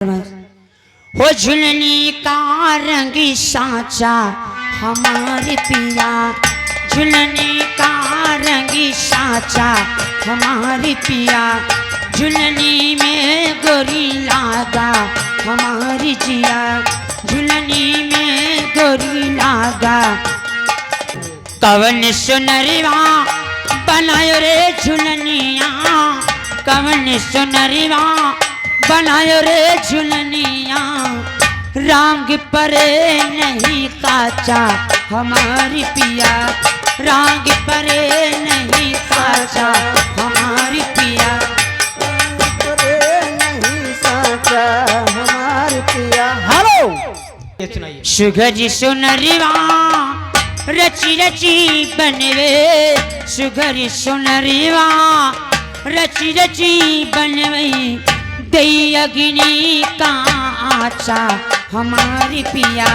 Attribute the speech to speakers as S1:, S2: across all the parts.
S1: हो झुलनी का रंग साचा हमारे पिया, झुलनी का रंग साचा हमारे पिया, झुलनी में गोरी लागा हमारी जिया, झुलनी में गोरी लागा। कवन सुनरिवा बनायो रे झुलनिया, कवन सुनरिवा बनायो रे झुलनिया, रंग परे नहीं काचा हमारी पिया, रंग परे नहीं काचा हमारी पिया,
S2: परे नहीं साचा हमारी पिया।
S1: हेलो सुगरी सुनरिवा रची रची बनवे, सुगरी सुनरिवा रची रची बनवे, दई अग्नि का आचा हमारी पिया,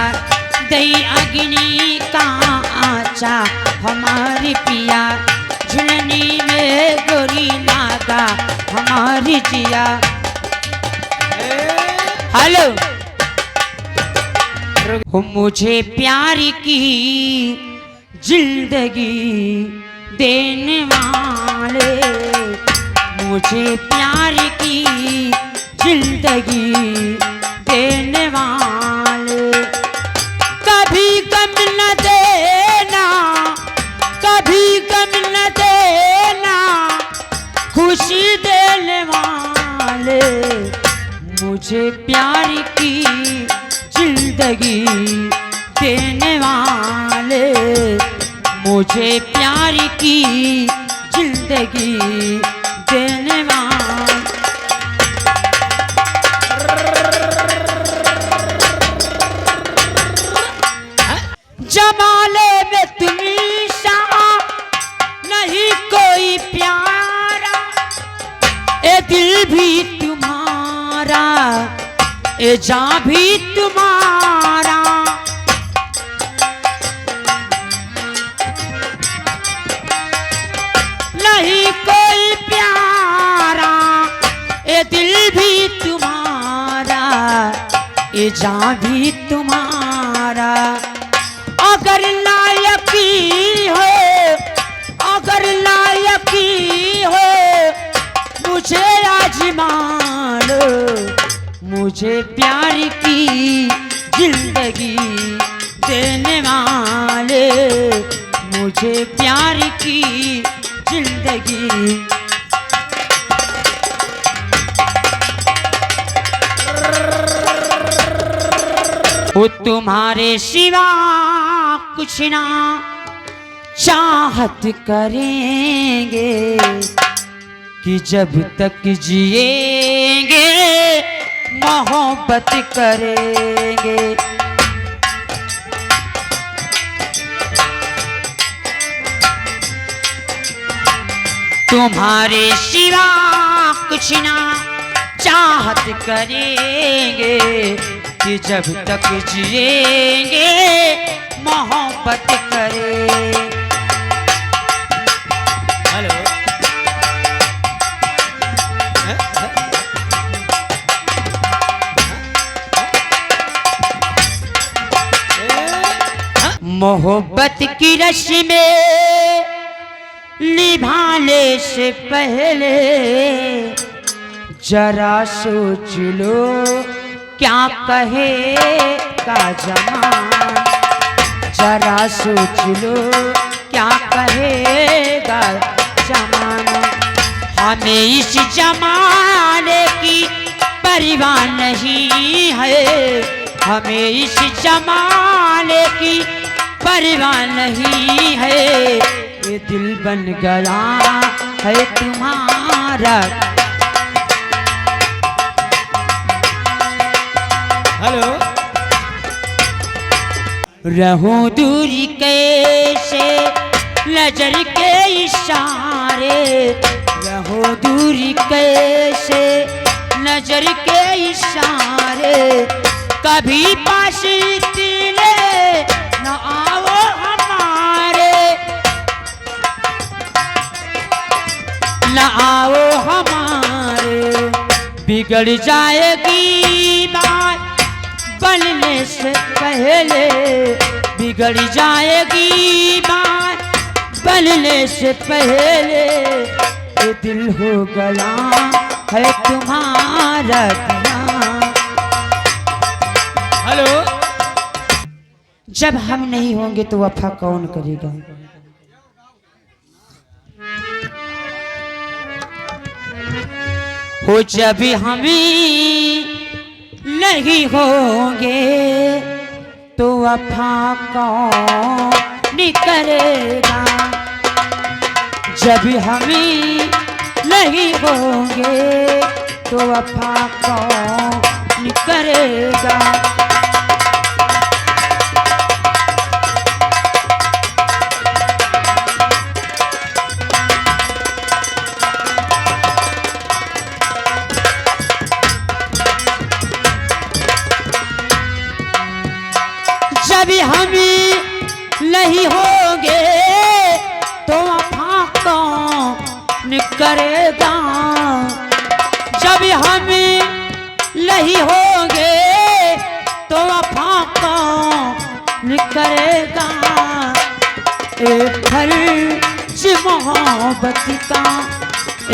S1: दई अग्नि का आचा हमारी पिया, झुलनी में गोरी लागा हमारी जिया। हेलो हो मुझे प्यार की जिंदगी देने वाले, मुझे प्यार की जिंदगी देने वाले, कभी गम न देना, कभी गम न देना, खुशी देने वाले, मुझे प्यार की जिंदगी देने वाले, मुझे प्यार की जिंदगी देने वाले। जमाले में तुम्ही सा नहीं कोई प्यारा, ए दिल भी तुम्हारा, ए जान भी तुम्हारा, नहीं कोई प्यारा, ए दिल भी तुम्हारा, ए जान भी तुम्हारा। अगर लायकी हो, अगर लायकी हो, मुझे आजमान लो, मुझे प्यार की जिंदगी देने वाले, मुझे प्यार की जिंदगी। वो तुम्हारे सिवा कुछ ना चाहत करेंगे, कि जब तक जिएंगे मोहब्बत करेंगे। तुम्हारे सिवा कुछ ना चाहत करेंगे, कि जब तक जिएंगे मोहब्बत करेंगे। हेलो मोहब्बत की रस्सी में निभाने से पहले जरा सोच लो क्या कहेगा जमाना, जरा सोच लो क्या कहेगा जमाना। हमें इस जमाने की परवाह नहीं है, हमें इस जमाने की परवाह नहीं है, ये दिल बन गया है तुम्हारा। हेलो रहूं दूरी कैसे नजर के इशारे, रहूं दूरी कैसे नजर के इशारे, कभी पास तिले न आओ हमारे, न आओ हमारे, बिगड़ जाएगी बनने से पहले बिगड़ जाएगी बात, बनने से पहले ये दिल हो गया है तुम्हारा दिया। हेलो, जब हम नहीं होंगे तो वफा कौन करेगा? हो जब हम नहीं होंगे तो वफा कौन करेगा? जब हम नहीं होंगे तो वफा कौन करेगा? जब हम नहीं होंगे तो वफा कौन करेगा? जब हम नहीं होंगे तो वफा कौन करेगा? एक फर्ज मोहब्बत का,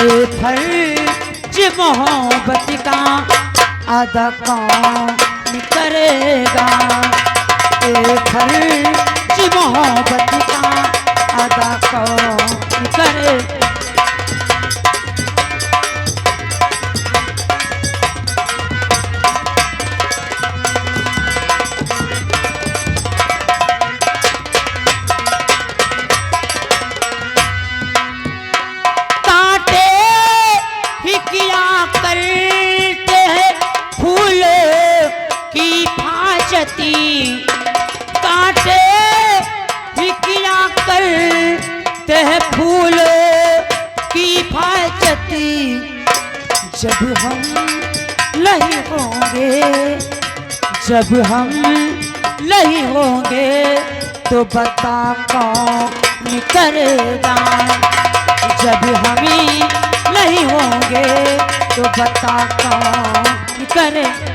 S1: एक फर्ज मोहब्बत का अदा कौन करेगा? एक फर्ज मोहब्बत का अदा कौन करे? कांटे ही किया करते हैं फूल की फाजती, कांटे ही किया करते हैं फूल की फाजती। जब हम नहीं होंगे, जब हम नहीं होंगे तो बता कौन करेगा? जब हम नहीं होंगे तो बता कौन करेगा?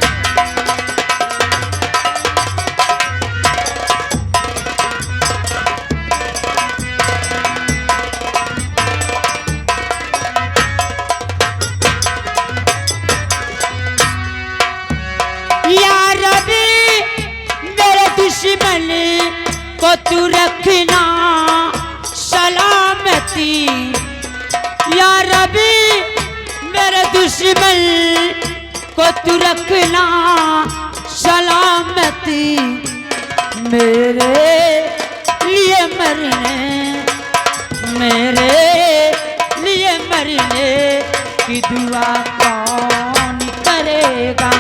S1: दुश्मन को तू रखना सलामती, या रबी मेरे दुश्मन को तू रखना सलामती। मेरे लिए मरने, मेरे लिए मरने की दुआ कौन करेगा?